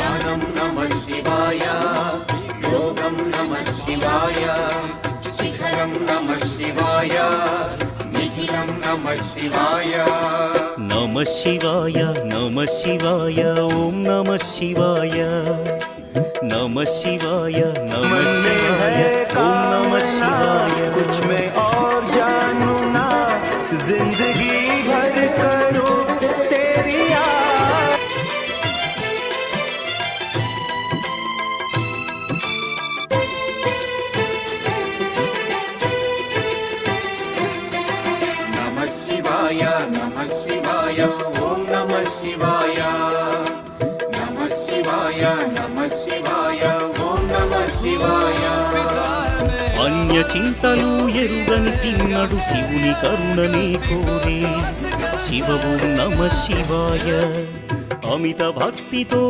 జ్ఞానం నమః శివాయ, యోగం నమః శివాయ, శిఖరం నమః శివాయ, నిఖిలం నమః శివాయ. నమః శివాయ నమః శివాయ ఓం నమః శివాయ. नमः शिवाय नमः शिवाय ओम नमः शिवाय. कुछ मैं और जानू ना, जिंदगी भर करूं तेरी याद. नमः शिवाय ओम नमः शिवाय. नमः शिवाय ओम नमः शिवाय. అన్య చింతలు ఎరుగని తిన్నడు శివుని కరుణనే కోరే. శివ ఓం నమః శివాయ. అమిత భక్తితో